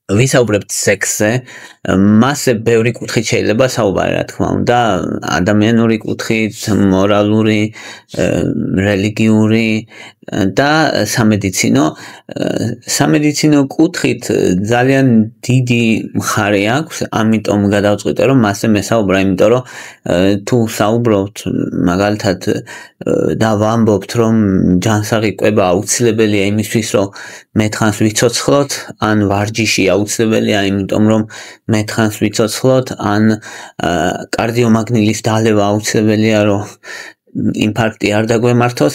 ვისაუბრებთ სექსზე, მასზე ბევრი კუთხით შეიძლება საუბარი, რა თქმა უნდა, ადამიანური კუთხით, მორალური, რელიგიური და სამედიცინო. სამედიცინო კუთხით ძალიან დიდი მხარე აქვს, ამიტომ გადავწყვიტე, რომ მასზე მესაუბრა, იმიტომ რომ თუ საუბრობთ, მაგალითად და ვამბობთ, რომ ჯანსაღი კვება აუცილებელია იმისთვის, რომ მეთხანს ვიცოცხლოთ, ან ვარჯიში აუცილებელია, იმიტომ რომ მეთხანს ვიცოცხლოთ, ან კარდიომაგნილის დალევა აუცილებელია, რომ ინფარქტი არ დაგვემართოს,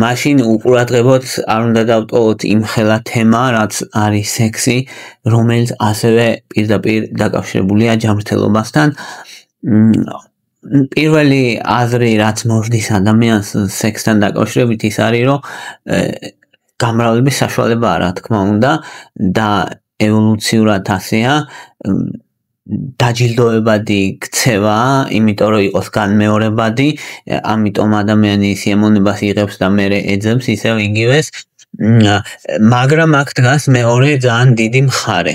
მაშინ უყურადღებოდ არ უნდა დავტოვოთ იმ ხელა თემა, რაც არის სექსი, რომელიც ასევე პირდაპირ დაკავშირებულია ჯანმრთელობასთან. პირველი აზრი, რაც მოხდის ადამიანს სექსთან დაკავშირებით, ის არის, რომ გამრავლების საშუალებაა, რა თქმა უნდა, და ევოლუციურად ასეა, დაჯილდოებადი ქცევა, იმიტომ რომ იყოს განმეორებადი, ამიტომ ადამიანი სიამოვნებას იღებს და მერე ეძებს ისევ იგივეს, მაგრამ აქ დგას მეორე ძალიან დიდი მხარე.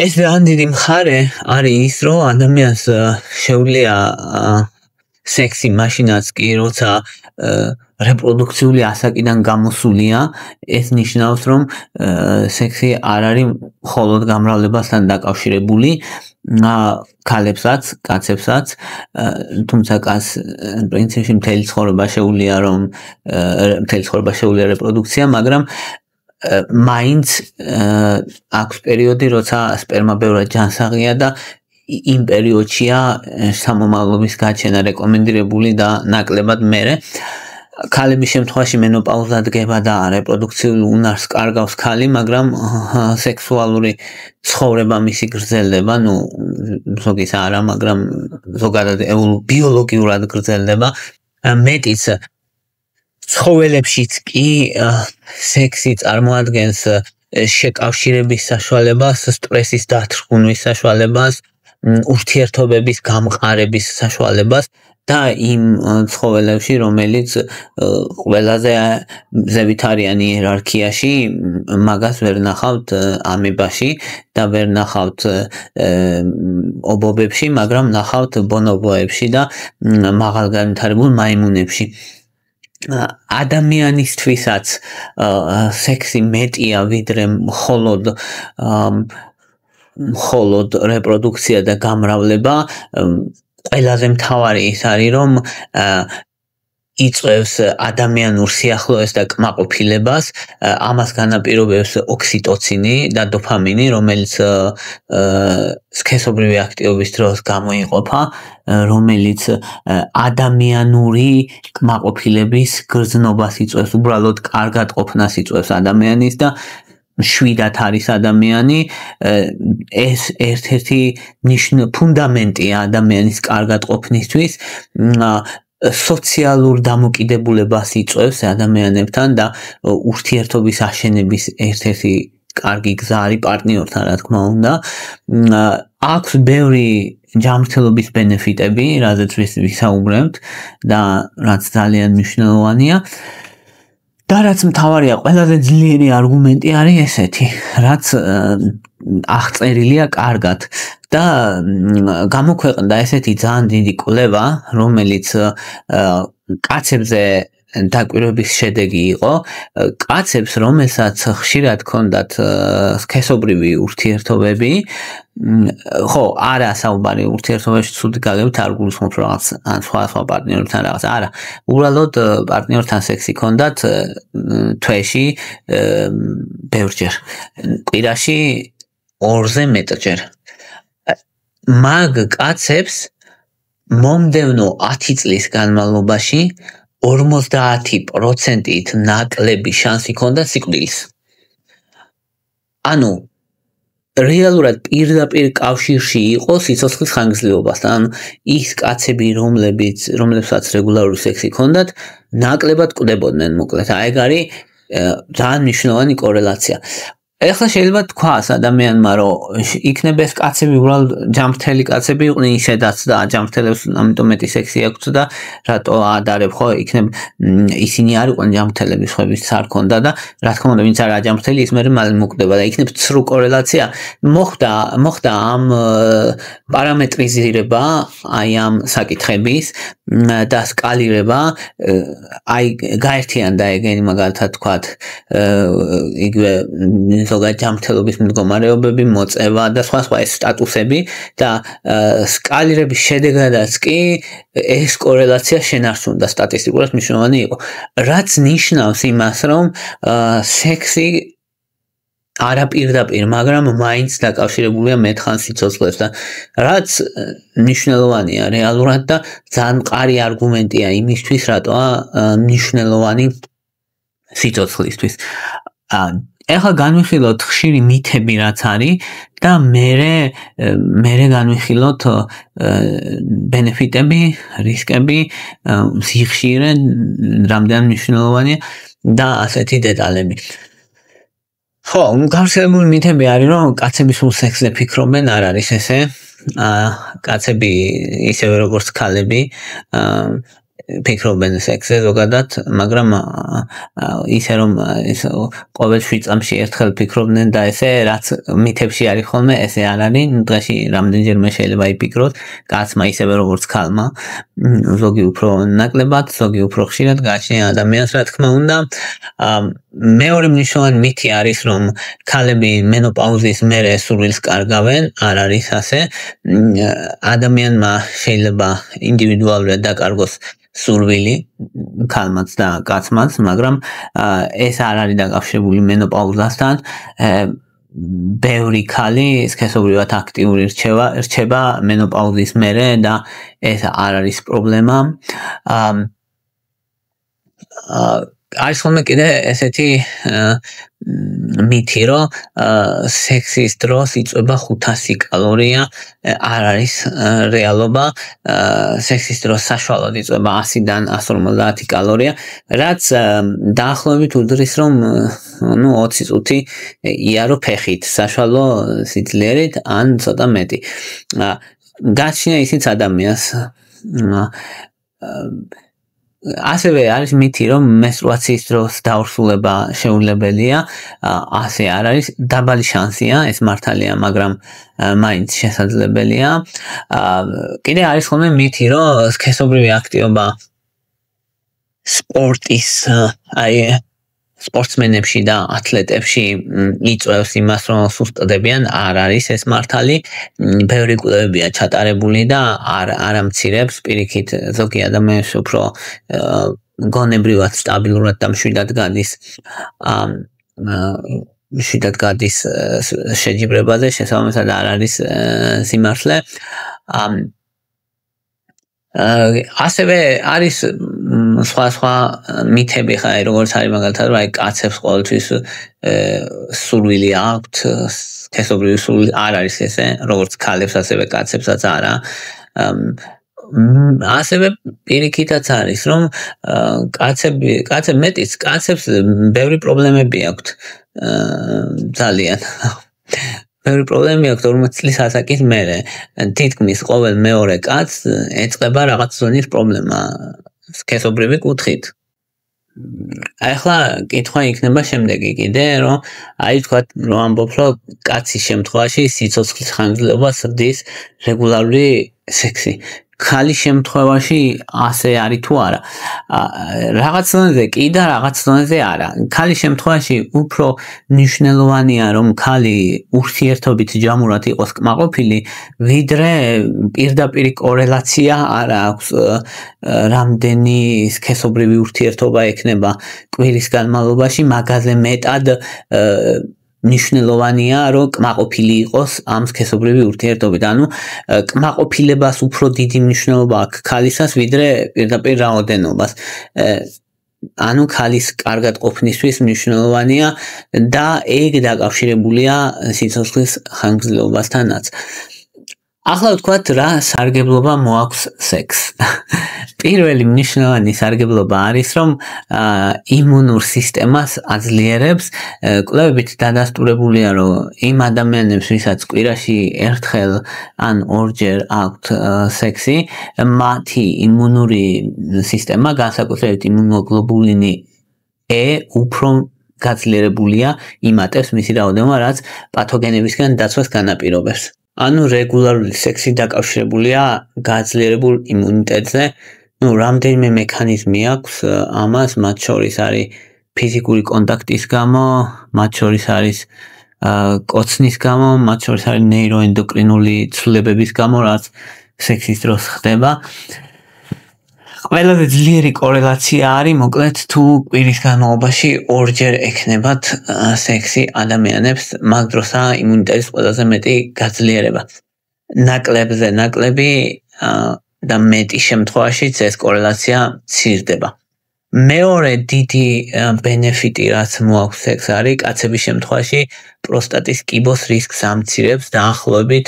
ეს ძალიან დიდი მხარე არის ის, რომ ადამიანს შეუძლია სექსი მაშინაც კი, როცა რეპროდუქციული ასაკიდან გამოსულია, ეს ნიშნავს, რომ სექსი არ არის მხოლოდ გამრავლებასთან დაკავშირებული, ქალებსაც, კაცებსაც, თუმცა კაცს პრინციპში მთელი ცხოვრება შეუძლია რეპროდუქცია, მაგრამ მაინც აქვს პერიოდი, როცა სპერმა ბევრად ჯანსაღია და იმ პერიოდშია სამომავლობის გაჩენა რეკომენდირებული და ნაკლებად მერე. ქალების შემთხვევაში მენოპაუზა დგება და რეპროდუქციულ უნარს კარგავს ქალი, მაგრამ სექსუალური ცხოვრება მისი გრძელდება, ზოგის არა, მაგრამ ზოგადად ბიოლოგიურად გრძელდება. მეტიც ცხოველებშიც კი სექსი წარმოადგენს შეკავშირების საშუალებას, სტრესის დათრგუნვის საშუალებას, ურთიერთობების გამყარების საშუალებას და იმ ცხოველებში, რომელიც ყველაზე ზევითარიანი იერარქიაში, მაგას ვერ ნახავთ ამებაში და ვერ ნახავთ ობობებში, მაგრამ ნახავთ ბონობოებში და მაღალგანვითარებულ მაიმუნებში. ადამიანისთვისაც სექსი მეტია ვიდრე მხოლოდ რეპროდუქცია და გამრავლება. ყველაზე მთავარი ის არის, რომ იწვევს ადამიანურ სიახლოვეს და კმაყოფილებას, ამას განაპირობებს ოქსიტოცინი და დოფამინი, რომელიც სქესობრივი აქტივობის დროს გამოიყოფა, რომელიც ადამიანური კმაყოფილების გრძნობას იწვევს, უბრალოდ კარგად ყოფნას იწვევს ადამიანის და შვიდად არის ადამიანი, ეს ერთ-ერთი ფუნდამენტია ადამიანის კარგად ყოფნისთვის, სოციალურ დამოკიდებულებას იწვევს ადამიანებთან და ურთიერთობის აშენების ერთ-ერთი კარგი გზა არის პარტნიორთან, რა თქმა უნდა. აქვს ბევრი ჯანმრთელობის ბენეფიტები, რაზეც ვისაუბრებთ და რაც ძალიან მნიშვნელოვანია. და რაც მთავარია, ყველაზე ძლიერი არგუმენტი არის ესეთი, რაც აღწერილია კარგად და გამოქვეყნდა ესეთი ძალიან დიდი კვლევა, რომელიც კაცებზე დაკვირვების შედეგი იყო, კაცებს, რომელსაც ხშირად ჰქონდათ სქესობრივი ურთიერთობები, ხო, არა საუბარი ურთიერთობაში ცუდი გაგებით არ გულისხმობ რაღაც ან სხვა პარტნიორთან რაღაც, არა, უბრალოდ პარტნიორთან სექსი ჰქონდათ თვეში ბევრჯერ, კვირაში 2-ზე მეტჯერ. მაგ კაცებს მომდევნო 10 წლის განმავლობაში 50%-ით ნაკლები შანსი ჰქონდა სიკვდილის. ანუ რეალურად პირდაპირ კავშირში იყო სიცოცხლის ხანგრძლივობასთან. ის კაცები, რომლებსაც რეგულარული სექსი ჰქონდათ, ნაკლებად კვდებოდნენ, მოკლედ. ეგ არის ძალიან მნიშვნელოვანი კორელაცია. ეხლა შეიძლება თქვას ადამიანმა, რომ იქნება ეს კაცები უბრალოდ ჯამრთელი კაცები იყვნენ ისედაც და ჯამრთელებს ამიტომ მეტი სექსი აქვს და რატო ადარებ ხო იქნება ისინი არ იყვნენ ჯამრთელები სხვების არ ქონდა და რა თქმა უნდა ვინც არა ჯამრთელი ის მერე მალე მოკვდება და იქნება ცრუ კორელაცია მოხდა ამ პარამეტრიზირება აი ამ საკითხების და სკალირება აი გაერთიანდა ეგენი მაგალითად თქვათ იგივე ზოგადად ჯამრთელობის მდგომარეობები, მოწევა და სხვა ეს სტატუსები და სკალირების შედეგადაც კი ეს კორელაცია შენარჩუნდა სტატისტიკურად მნიშვნელოვანი იყო. რაც ნიშნავს იმას, რომ სექსი არა პირდაპირ, მაგრამ მაინც დაკავშირებულია მეტხან სიცოცხლეს და რაც მნიშვნელოვანია რეალურად და ძალიან მყარი არგუმენტია იმისთვის, რატოა მნიშვნელოვანი სიცოცხლისთვის. ეხლა განვიხილოთ ხშირი მითები რაც არის და მერე განვიხილოთ ბენეფიტები, რისკები, სიხშირე, რამდენი მნიშვნელოვანია და ასეთი დეტალები. ხო, გავრცელებული მითები არის, რომ კაცები სულ სექსზე ფიქრობენ, არ არის ესე. კაცები ისევე როგორც ქალები ფიქრობენ სექსზე ზოგადად, მაგრამ ისე რომ ყოველ 7 წამში ერთხელ ფიქრობდნენ და ესე რაც მითებში არის ხოლმე, ესე არ არის. დღეში რამდენჯერმე შეიძლება იფიქროთ, კაცმა ისევე როგორც ქალმა, ზოგი უფრო ნაკლებად, ზოგი უფრო ხშირად გააჩნია ადამიანს, რა თქმა უნდა. მეორე მნიშვნელოვანი მითი არის, რომ ქალები მენოპაუზის მერე სურვილს კარგავენ, არ არის ასე. ადამიანმა შეიძლება ინდივიდუალურად დაკარგოს სურვილი ქალმაც და კაცმაც, მაგრამ ეს არ არის დაკავშირებული მენოპაუზასთან. ბევრი ქალი სქესობრივად აქტიური რჩება მენოპაუზის მერე და ეს არ არის პრობლემა. არის ხოლმე კიდე ესეთი მითი, რომ სექსის დროს იწვება 500 კალორია, არ არის რეალობა. სექსის დროს საშუალოდ იწვება 100-დან 150 კალორია, რაც დაახლოებით უდრის, რომ 20 წუთი იარო ფეხით, საშუალო სიძლიერით ან ცოტა მეტი. გაჩნია ისიც ადამიანს ასევე არის მითი, რომ მენსტრუაციის დროს დაურსულება შეუძლებელია, ასე არ არის, დაბალი შანსია, ეს მართალია, მაგრამ მაინც შესაძლებელია. კიდე არის ხოლმე მითი, რომ სქესობრივი აქტივობა სპორტის, აი სპორტსმენებში და ათლეტებში იწვევს იმას, რომ სუსტდებიან, არ არის ეს მართალი. ბევრი კვლევებია ჩატარებული და არ ამცირებს, პირიქით ზოგი ადამიანს უფრო გონებრივად სტაბილურად და მშვიდად გადის შეჯიბრებაზე, შესაბამისად არ არის სიმართლე. ასევე არის სხვა მითები, ხა როგორც არის მაგალითად, რომ აი კაცებს ყოველთვის სურვილი აქვთ, სქესობრივი სურვილი არ არის ესე, როგორც ქალებს, ასევე კაცებსაც არა. ასევე პირიქითაც არის, რომ კაცებს ბევრი პრობლემები აქვთ ძალიან. ბევრი პრობლემები აქვს 40 წლის ასაკის მერე. თითქმის ყოველ მეორე კაცს ეწყება რაღაც ზონის პრობლემა სქესობრივი კუთხით. ახლა კითხვა იქნება შემდეგი კიდე, რომ აი თქვათ, რომ ამბობ, რომ კაცის შემთხვევაში სიცოცხლის ხანგრძლივობას ზრდის რეგულარული სექსი. ქალის შემთხვევაში ასე არის თუ არა? რაღაც ზონაზე კი და რაღაც ზონაზე არა. ქალის შემთხვევაში უფრო მნიშვნელოვანია, რომ ქალი ურთიერთობით ჯამურად იყოს კმაყოფილი, ვიდრე პირდაპირი კორელაცია არ აქვს, რამდენი სქესობრივი ურთიერთობა ექნება კვირის განმავლობაში, მაგაზე მეტად მნიშვნელოვანია, რომ კმაყოფილი იყოს ამ სქესობრივი ურთიერთობით. ანუ კმაყოფილებას უფრო დიდი მნიშვნელობა აქვს ქალისას, ვიდრე პირდაპირ რაოდენობას. ანუ ქალის კარგად ყოფნისთვის მნიშვნელოვანია და ეგ დაკავშირებულია სიცოცხლის ხანგრძლივობასთანაც. ახლა ვთქვათ რა სარგებლობა მოაქვს სექს. პირველი მნიშვნელოვანი სარგებლობა არის, რომ იმუნურ სისტემას აძლიერებს. კვლევებით დადასტურებულია, რომ იმ ადამიანებს, ვისაც კვირაში ერთხელ ან ორჯერ აქვთ სექსი, მათი იმუნური სისტემა, განსაკუთრებით იმუნოგლობულინი E უფრო გაძლიერებულია, იმატებს მისი რაოდენობა, რაც პათოგენებისგან დაცვას განაპირობებს. ანუ რეგულარული სექსი დაკავშირებულია გაძლიერებულ იმუნიტეტზე. რამდენიმე მექანიზმი აქვს ამას, მათ შორის არის ფიზიკური კონტაქტის გამო, მათ შორის არის კოცნის გამო, მათ შორის არის ნეიროენდოკრინული ცვლილებების გამო, რაც სექსის დროს ხდება. ყველაზე ძლიერი კორელაცია არის, მოკლედ, თუ კვირის განმავლობაში ორჯერ ექნებათ სექსი ადამიანებს, მაგ დროსაა იმუნიტეტის ყველაზე მეტი გაძლიერება. ნაკლებზე ნაკლები და მეტი შემთხვევაშიც ეს კორელაცია მცირდება. მეორე დიდი ბენეფიტი, რაც მოაქვს სექს, არის კაცების შემთხვევაში პროსტატის კიბოს რისკს ამცირებს დაახლოებით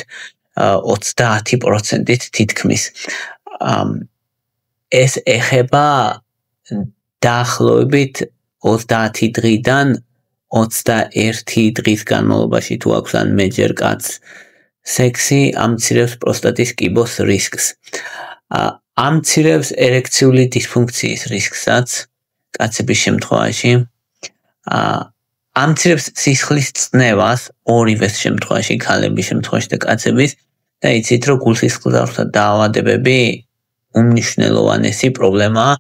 30%-ით თითქმის. ეს ეხება დაახლოებით 30 დღიდან 21 დღის განმავლობაში თუ აქვს ან მეჯერ კაცს სექსი ამცირებს პროსტატის კიბოს რისკს. ამცირებს ერექციული დისფუნქციის რისკსაც კაცების შემთხვევაში. ამცირებს სისხლის წნევას ორივეს შემთხვევაში, ქალების შემთხვევაში და კაცების და იცით, რომ გულსისხლძარღვთა დაავადებები უმნიშვნელოვანესი პრობლემაა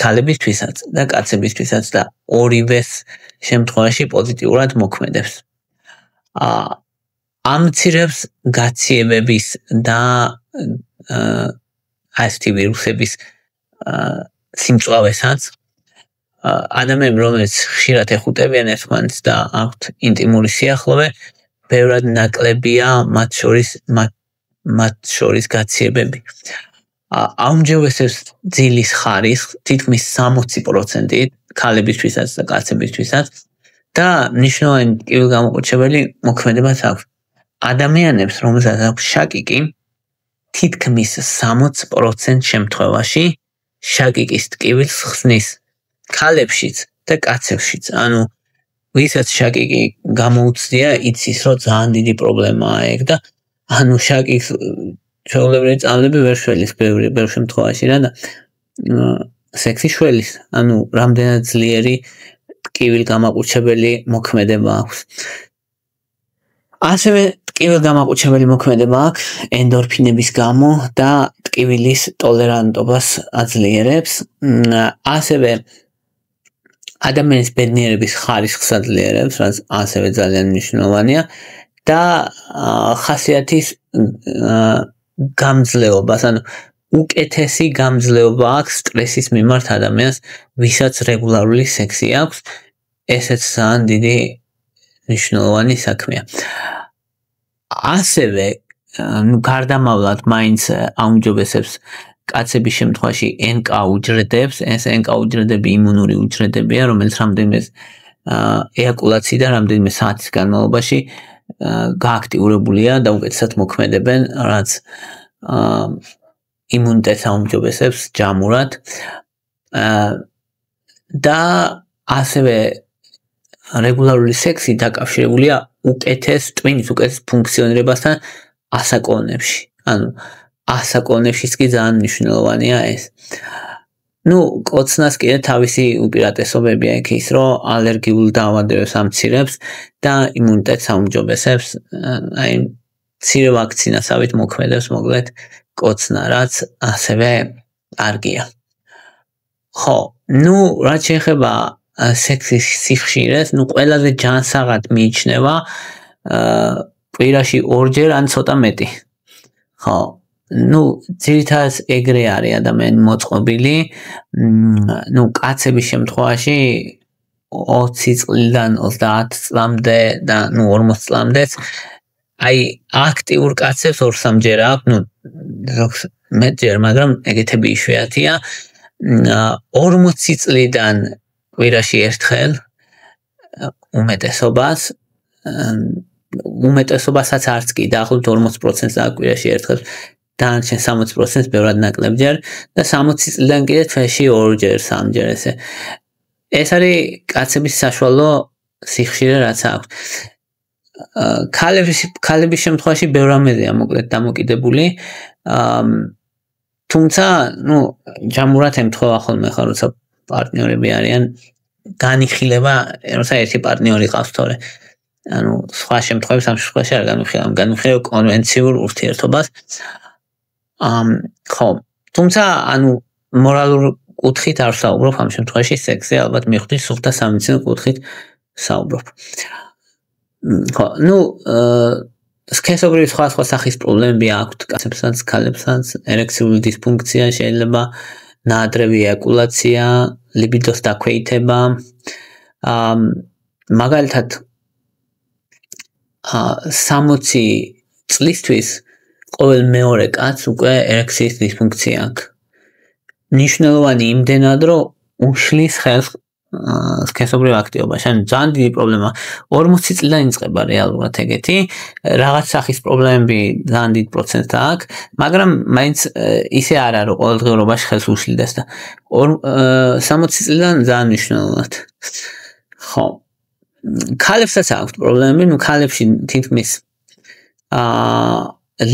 ქალებისთვისაც და კაცებისთვისაც და ორივეს შემთხვევაში პოზიტიურად მოქმედებს. ამცირებს გაციებების და ასეთი ვირუსების სიმწვავესაც. ადამიანები, რომლებიც ხშირად ეხუტებიან ერთმანეთს და აქვთ ინტიმური სიახლოვე, ბევრად ნაკლებია მათ შორის გაციებები. აუმჯობესებს ძილის ხარისხს თითქმის 60%-ით ქალებისთვისაც და კაცებისთვისაც და მნიშვნელოვანი ტკივილგამოყუჩებელი მოქმედებაც აქვს. ადამიანებს, რომელსაც აქვს შაკიკი, თითქმის 60% შემთხვევაში შაკიკის ტკივილს ხსნის ქალებშიც და კაცებშიც. ანუ ვისაც შაკიკი გამოუცდია, იცის, რომ ძალიან დიდი პრობლემაა ეგ და ანუ შაკიკს ჩვეულებრივი წამლები ვერ შველის ბევრ შემთხვევაში რა და სექსი შველის. ანუ რამდენად ძლიერი ტკივილგამაყუჩებელი მოქმედება აქვს. ასევე ტკივილგამაყუჩებელი მოქმედება აქვს ენდორფინების გამო და ტკივილის ტოლერანტობას აძლიერებს. ასევე ადამიანის ბედნიერების ხარისხს აძლიერებს, რაც ასევე ძალიან მნიშვნელოვანია და ხასიათის გამძლეობას, ანუ უკეთესი გამძლეობა აქვს სტრესის მიმართ ადამიანს, ვისაც რეგულარული სექსი აქვს. ესეც ძალიან დიდი მნიშვნელოვანი საქმეა. ასევე გარდამავლად მაინც აუმჯობესებს კაცების შემთხვევაში NK უჯრედებს. ეს NK უჯრედები იმუნური უჯრედებია, რომელიც რამდენიმე ეაკულაციიდან რამდენიმე საათის განმავლობაში გააქტიურებულია და უკეთესად მოქმედებენ, რაც იმუნიტეტს აუმჯობესებს ჯამურად. და ასევე რეგულარული სექსი დაკავშირებულია ტვინის უკეთეს ფუნქციონირებასთან ასაკონებში. ანუ ასაკონებშიც კი ძალიან მნიშვნელოვანია ეს. კოცნას კიდე თავისი უპირატესობებია იქ ის, რომ ალერგიულ დაავადებებს ამცირებს და იმუნიტეტს აუმჯობესებს. აი მცირე ვაქცინასავით მოქმედებს მოკლედ კოცნა, რაც ასევე კარგია. ხო, რაც შეეხება სექსის სიხშირეს, ყველაზე ჯანსაღად მიიჩნევა კვირაში ორჯერ ან ცოტა მეტი. ხო, ძირითადად ეგრე არის ადამიანი მოწყობილი. კაცების შემთხვევაში 20 წლიდან 30 წლამდე და 40 წლამდეც აი აქტიურ კაცებს 2-3ჯერ აქვს, მეტჯერ, მაგრამ ეგეთები იშვიათია. 40 წლიდან კვირაში ერთხელ უმეტესობას უმეტესობასაც არც კი დაახლოებით 40%-ს დააკვირაში ერთხელ დანარჩენ 60%-ს ბევრად ნაკლებჯერ და 60 წლიდან კიდე თვეში 2-ჯერ 3-ჯერ ესე. ეს არის კაცების საშუალო სიხშირე რაც აქვს. ქალების შემთხვევაში ბევრ რამეზეა მოკლედ დამოკიდებული. თუმცა, ჯამურად ემთხვევა ხოლმე ხარ, როცა პარტნიორები არიან, განიხილება, როცა ერთი პარტნიორი ყავს თორე. სხვა შემთხვევებში ამ შემთხვევაში არ განვიხილებ კონვენციურ ურთიერთობას. ხო, თუმცა, მორალურ კუთხით არ საუბრობ ამ შემთხვევაში სექსზე, ალბათ მივხვდი სულთა სამედიცინო კუთხით საუბრობ. ხო, სქესობრივი სხვა სახის პრობლემები აქვთ კაცებსაც, ქალებსაც, ერექციული დისფუნქცია შეიძლება, ნაადრევი ეიაკულაცია, ლიბიდოს დაქვეითება. მაგალითად 60 წლისთვის ყოველ მეორე კაცს უკვე ერექციის დისფუნქცია აქვს. ნიშნულოვანი იმდენად, რომ უშლის ხელს სქესობრივ აქტივობაში. ძალიან დიდი პრობლემა. 40 წლიდან იწყება რეალურად ეგეთი. რაღაც სახის პრობლემები ძალიან დიდ პროცენტს აქვს, მაგრამ მაინც ისე არ არის, რომ ყოველდღიურობაში ხელს უშლიდეს და 60 წლიდან ძალიან მნიშვნელოვნად. ხო. ქალებსაც აქვს პრობლემები, ქალებში თითქმის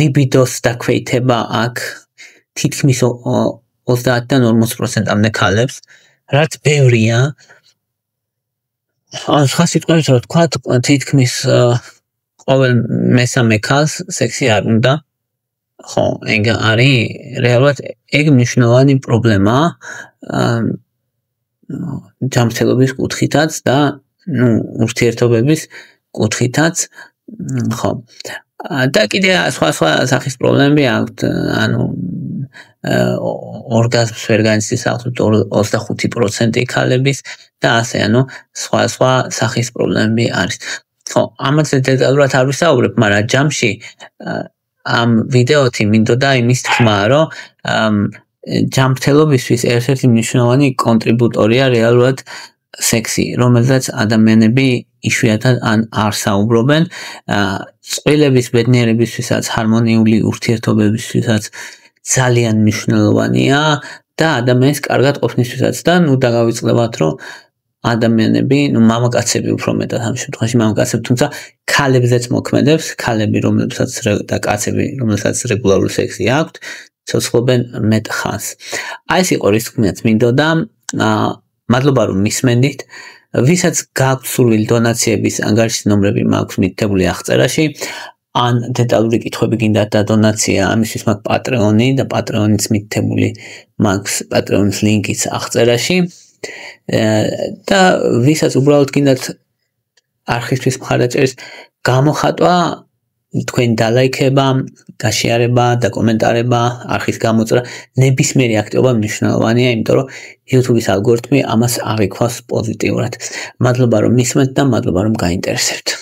ლიბიდოს დაქვეითება აქვს თითქმის 30-დან 40%-მდე ქალებს, რაც ბევრია. სხვა სიტყვებით რომ თქვა, თითქმის ყოველ მესამე ქალს სექსი არ უნდა. ხო, ეგ არის რეალურად ეგ მნიშვნელოვანი პრობლემაა ჯანმრთელობის კუთხითაც და ურთიერთობების კუთხითაც. ხო. და კიდე სხვა სახის პრობლემები აქვთ, ორგაზმს ვერ განიცდის 25% ქალების და ასე, სხვა სახის პრობლემები არის. ხო, ამაზე დეტალურად არ ვისაუბრებ, მაგრამ ჯამში ამ ვიდეოთი მინდოდა იმის თქმა, რომ ჯანმრთელობისთვის ერთ-ერთი მნიშვნელოვანი კონტრიბუტორია რეალურად სექსი, რომელზეც ადამიანები იშვიათად არ საუბრობენ. წყვილების ბედნიერებისთვისაც, ჰარმონიული ურთიერთობებისთვისაც ძალიან მნიშვნელოვანია და ადამიანის კარგად ყოფნისთვისაც და დაგავიწყდებათ, რომ ადამიანები, მამაკაცები უფრო მეტად ამ შემთხვევაში მამაკაცები, თუმცა ქალებზეც მოქმედებს, ქალები, რომლებსაც და კაცები, რომლებსაც რეგულარული სექსი აქვთ, ცოცხლობენ მეტ ხანს. ეს იყო რის თქმაც მინდოდა. მადლობა რომ მისმენდით. ვისაც გაქვთ სურვილი დონაციების ანგარიშის ნომრები მაქვს მითითებული აღწერაში. ან დეტალური კითხვები გინდათ და დონაცია, ამისთვის მაქვს პატრეონი და პატრეონის მითითებული მაქვს პატრეონის ლინკიც აღწერაში. და ვისაც უბრალოდ გინდათ არხისთვის მხარდაჭერის გამოხატვა, თქვენი დალაიქება, გაშიარება და კომენტარება, არხის გამოწრა, ნებისმიერი აქტივობა მნიშვნელოვანია, იმიტომ რომ YouTube-ის ალგორითმი ამას აღიქვას პოზიტიურად. მადლობა რომ მისმენთ და მადლობა რომ გაინტერესებთ.